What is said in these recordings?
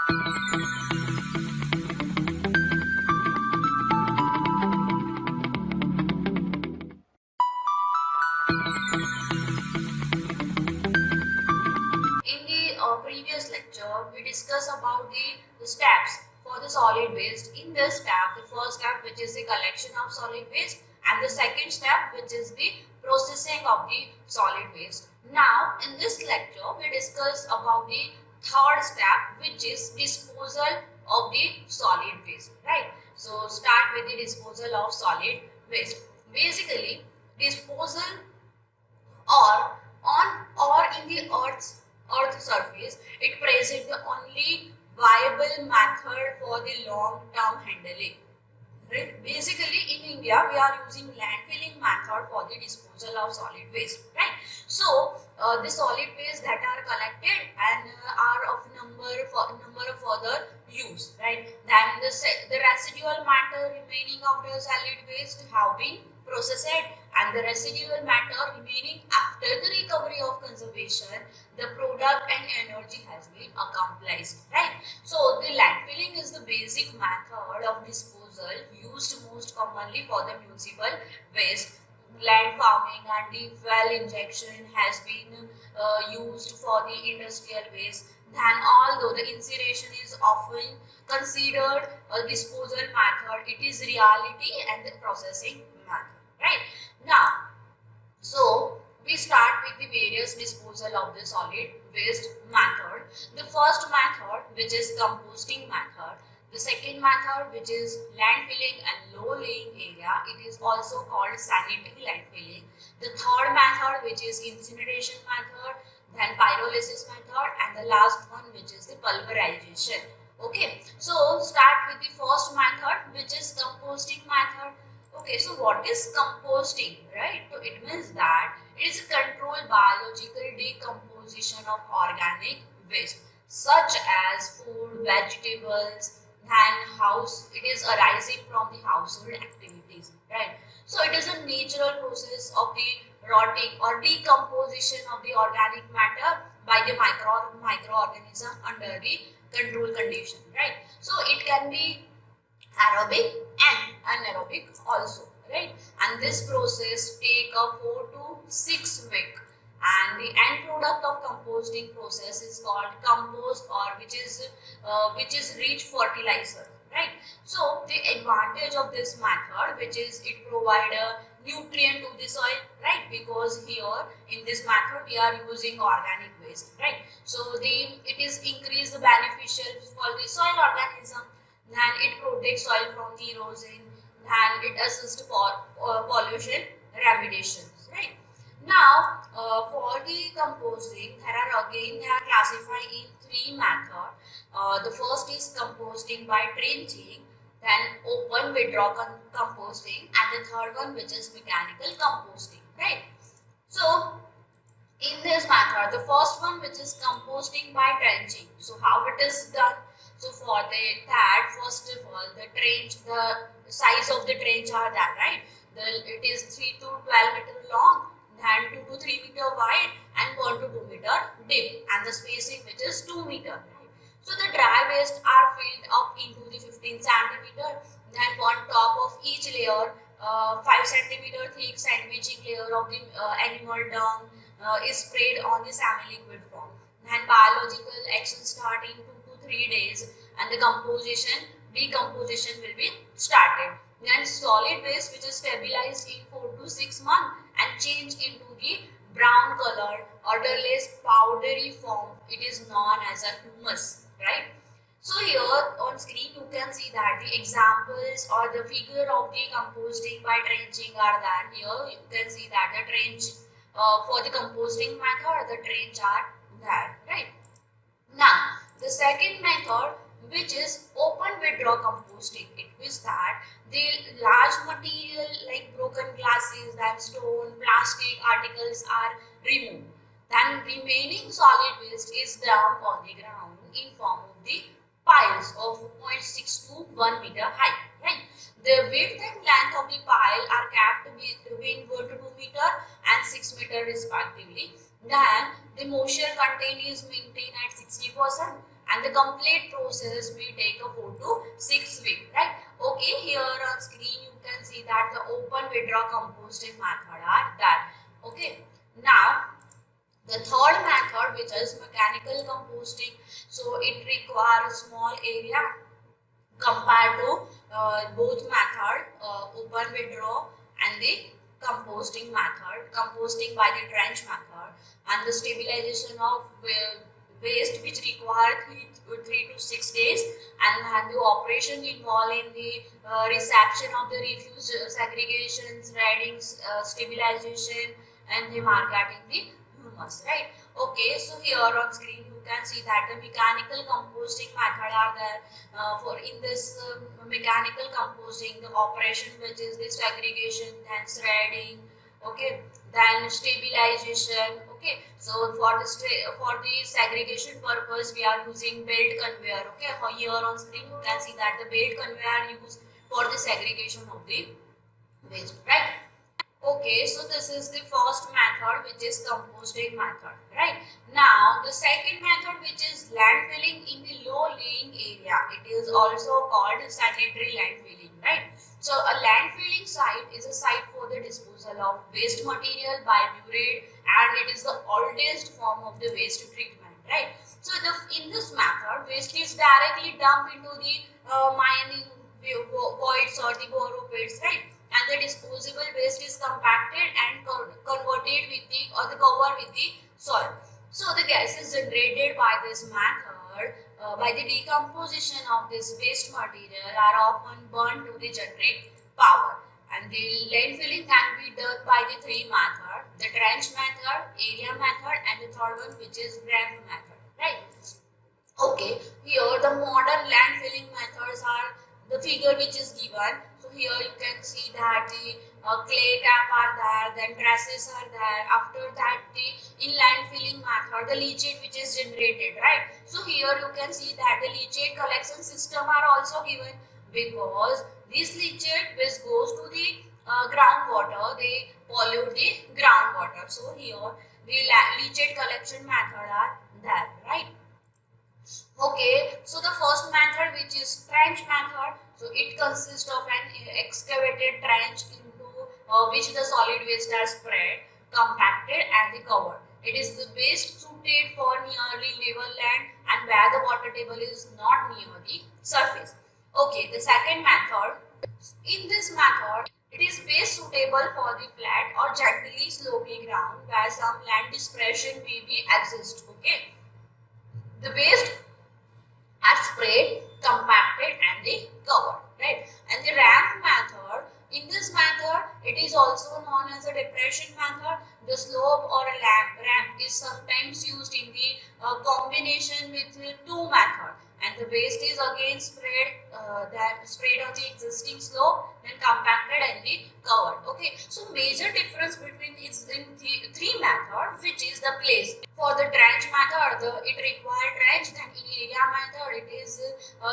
In the previous lecture, we discussed about the steps for the solid waste. In this step, the first step, which is the collection of solid waste, and the second step, which is the processing of the solid waste. Now, in this lecture, we discuss about the third step, which is disposal of the solid waste. Right. So, start with the disposal of solid waste. Basically, disposal or on or in the earth surface, it presents the only viable method for the long term handling. Right? Basically, in India, we are using landfilling method for the disposal of solid waste. Right? So, the solid waste that are collected and are of number of further use. Right? Then the residual matter remaining of the solid waste have been processed, and the residual matter remaining after the recovery of conservation, the product and energy has been accomplished. Right? So, the landfilling is the basic method of disposal used most commonly for the municipal waste. Land farming and deep well injection has been used for the industrial waste. Then, although the incineration is often considered a disposal method, it is reality and the processing method. Right? Now, so we start with the various disposal of the solid waste method. The first method, which is composting method. The second method, which is landfilling and low-lying area, it is also called sanitary landfilling. The third method, which is incineration method, then pyrolysis method, and the last one, which is the pulverization. Okay, so start with the first method, which is composting method. Okay, so what is composting, right? So it means that it is a controlled biological decomposition of organic waste, such as food, vegetables, and it is arising from the household activities, right? So it is a natural process of the rotting or decomposition of the organic matter by the microorganism under the control condition, right? So it can be aerobic and anaerobic also, right? And this process take a 4 to 6 week, and the end product of composting process is called compost, or which is rich fertilizer, right? So the advantage of this method, which is it provide a nutrient to the soil, right? Because here in this method we are using organic waste, right? So it is increase the beneficial for the soil organism, then it protects soil from the erosion, and it assists for pollution remediations, right? Now, for the composting, they are classified in three methods. The first is composting by trenching, then open withdraw composting, and the third one, which is mechanical composting, right? So, in this method, the first one, which is composting by trenching. So, how it is done? So, for that, first of all, the size of the trench are that, right? It is 3 to 12 meter long, and 2 to 3 meter wide, and 1 to 2 meter deep, and the spacing which is 2 meter. Right? So the dry waste are filled up into the 15 centimeter. Then on top of each layer, 5 centimeter thick sandwiching layer of the animal dung is sprayed on the semi-liquid form. And biological action start in 2 to 3 days, and the decomposition will be started. Then solid waste, which is stabilized in 4 to 6 months and change into the brown color or the less powdery form, it is known as a humus, right? So here on screen you can see that the examples or the figure of the composting by trenching are there. Here you can see that the trench for the composting method, the trench are there, right? Now the second method, which is open withdraw composting, it means that the large material like broken glasses, then stone, plastic articles are removed. Then remaining solid waste is dumped on the ground in form of the piles of 0.6 to 1 meter height. Right? The width and length of the pile are kept between 1 to 2 meter and 6 meter respectively. Then the moisture content is maintained at 60%, and and the complete process may take a 4 to 6 weeks, right? Okay, here on screen you can see that the open withdraw composting method are done. Okay, now the third method, which is mechanical composting, so it requires small area compared to both method, open withdraw and the composting method, composting by the trench method, and the stabilization of waste which require 3 to 6 days, and the operation involved in the reception of the refuse, segregation, shredding, stabilization, and the marketing the humus, right? Okay, so here on screen you can see that the mechanical composting method are there. For in this mechanical composting, the operation which is the segregation, then shredding, okay, then stabilization. Okay, so for the segregation purpose we are using belt conveyor. Okay, here on screen you can see that the belt conveyor used for the segregation of the waste, right? Okay, so this is the first method, which is composting method, right? Now the second method, which is landfilling in the low-lying area. It is also called sanitary landfilling, right? So a landfilling site is a site for the disposal of waste material by buried, and it is the oldest form of the waste treatment, right? So in this method, waste is directly dumped into the mining voids or the borrow pits, right? And the disposable waste is compacted and converted with the covered with the soil. So the gases generated by this method, by the decomposition of this waste material, are often burned to the generate power. And the landfilling can be done by the three methods: the trench method, area method, and the third one, which is ramp method, right? Okay, here the modern landfilling methods are the figure which is given. So here you can see that the clay cap are there, then trusses are there. After that, the in landfilling method, the leachate which is generated, right? So here you can see that the leachate collection system are also given, because this leachate which goes to the groundwater, they pollute the groundwater. So here the leachate collection method are there, right? Okay, so the first method, which is trench method, so it consists of an excavated trench into which the solid waste are spread, compacted and covered. It is the best suited for nearly level land and where the water table is not near the surface. Okay, the second method, in this method, it is best suitable for the flat or gently sloping ground where some land dispersion may be exist. Okay, the waste are spread, compacted and they covered, right? And the ramp method, in this method, it is also known as a depression method. The slope or a ramp is sometimes used in the combination with two methods, and the waste is again spread on the existing slope, then compacted and the covered. Okay, so major difference between is in the three methods, which is the place. For the trench method, it requires trench. Then in area method, it is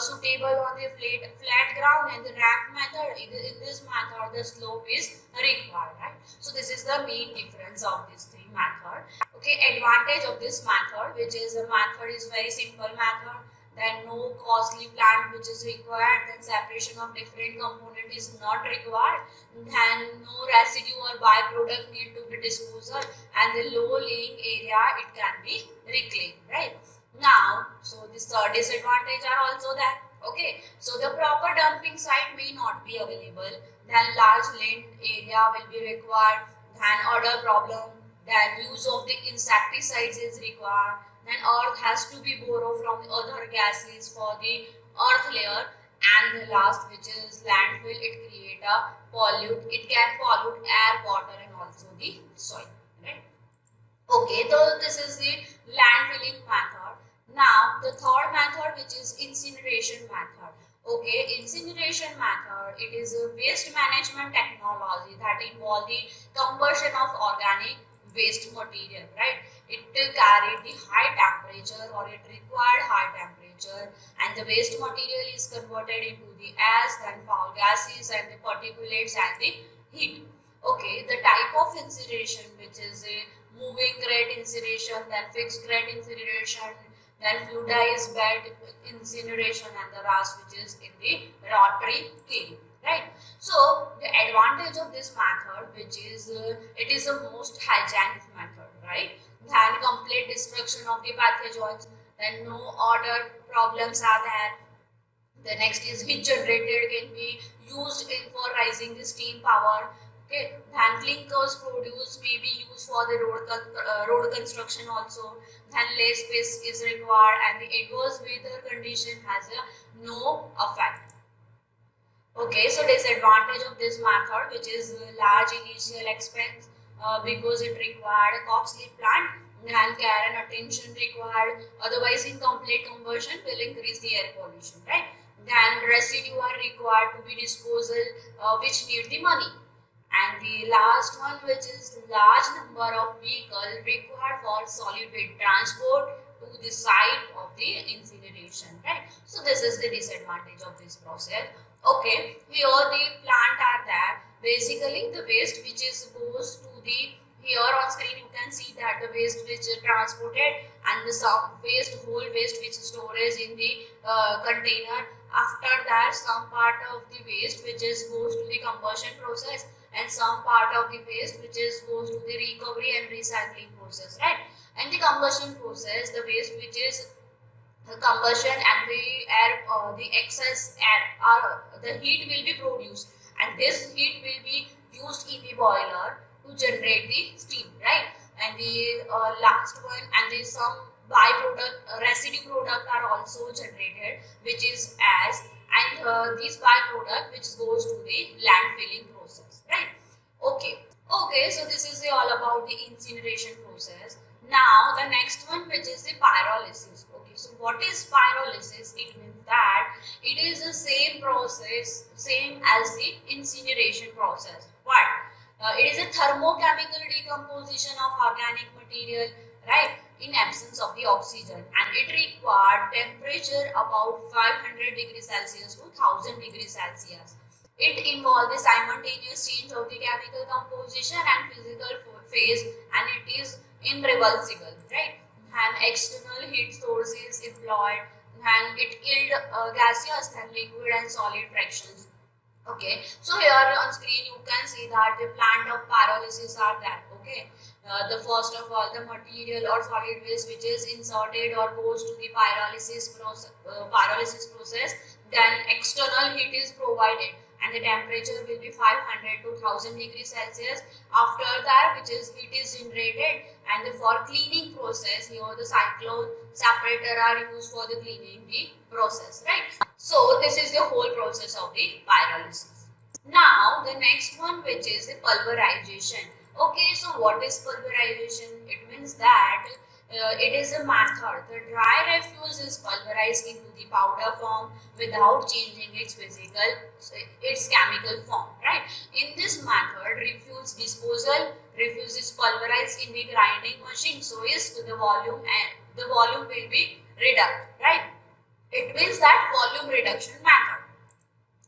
suitable on the flat ground, and the ramp method, in this method, the slope is required, right? So this is the main difference of these three methods. Okay, advantage of this method, which is the method is very simple method. Then no costly plant which is required, then separation of different component is not required, then no residue or byproduct need to be disposal, and the low laying area it can be reclaimed, right? Now, so this disadvantage are also there. Okay, so the proper dumping site may not be available, then large land area will be required, then odor problem, then use of the insecticides is required, then earth has to be borrowed from the other gases for the earth layer, and the last, which is landfill, it create a pollute, it can pollute air, water and also the soil, right? Okay, so this is the landfilling method. Now the third method, which is incineration method. Okay, incineration method, it is a waste management technology that involve the combustion of organic waste material, right? It carried the high temperature, or it required high temperature, and the waste material is converted into the ash, then foul gases and the particulates and the heat. Okay, the type of incineration, which is a moving grate incineration, then fixed grate incineration, then fluidized bed incineration, and the last which is in the rotary kiln, right? So the advantage of this method, which is it is the most hygienic method, right? Then complete destruction of the pathogens, then no odor problems are there. The next is heat generated can be used in for rising the steam power. Okay, then clinkers produced may be used for the road construction also. Then less space is required, and the adverse weather condition has a no effect. Okay, so disadvantage of this method, which is large initial expense because it required a costly plant and care and attention required. Otherwise, incomplete combustion will increase the air pollution, right? Then residue are required to be disposal, which need the money. And the last one, which is large number of vehicle required for solid waste transport to the site of the incineration, right? So this is the disadvantage of this process. Okay, here the plant are there. Basically, the waste which is goes to the, here on screen you can see that the waste which is transported, and the some waste, whole waste which is storage in the container. After that, some part of the waste which is goes to the combustion process, and some part of the waste which is goes to the recovery and recycling process, right? And the combustion process, the waste which is the combustion and the air, the excess air, the heat will be produced, and this heat will be used in the boiler to generate the steam, right? And the last one, and the some byproduct, residue product are also generated, which is as, and this byproduct which goes to the landfilling process, right? Okay, so this is all about the incineration process. Now the next one, which is the pyrolysis. Okay, so what is pyrolysis? It means that it is the same process, same as the incineration process, but it is a thermochemical decomposition of organic material, right, in absence of the oxygen, and it required temperature about 500 degrees Celsius to 1000 degrees Celsius. It involves the simultaneous change of the chemical composition and physical phase, and it is irreversible, right? And external heat source is employed, and it killed gaseous and liquid and solid fractions. Okay, so here on screen you can see that the plant of pyrolysis are there. Okay, the first of all, the material or solid waste which is inserted or goes to the pyrolysis process, then external heat is provided, and the temperature will be 500 to 1000 degrees Celsius. After that, which is heat is generated, and the for cleaning process, here the cyclone separator are used for the cleaning the process, right? So this is the whole process of the pyrolysis. Now the next one, which is the pulverization. Okay, so what is pulverization? It means that it is a method. The dry refuse is pulverized into the powder form without changing its chemical form, right? In this method, refuse is pulverized in the grinding machine, so is the volume, and the volume will be reduced, right? It means that volume reduction method.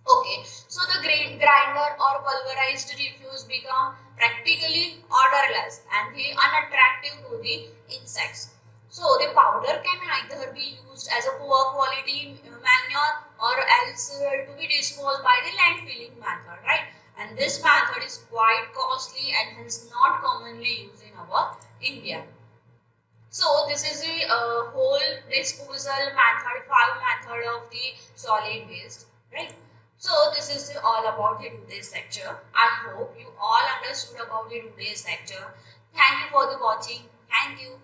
Okay, so the grinder or pulverized refuse become practically odorless and the unattractive to the insects. So the powder can either be used as a poor quality manure or else to be disposed by the landfilling method, right? And this method is quite costly and hence not commonly used in our India. So this is the whole disposal method, five method of the solid waste, right? So this is all about the today's lecture. I hope you all understood about the today's lecture. Thank you for the watching. Thank you.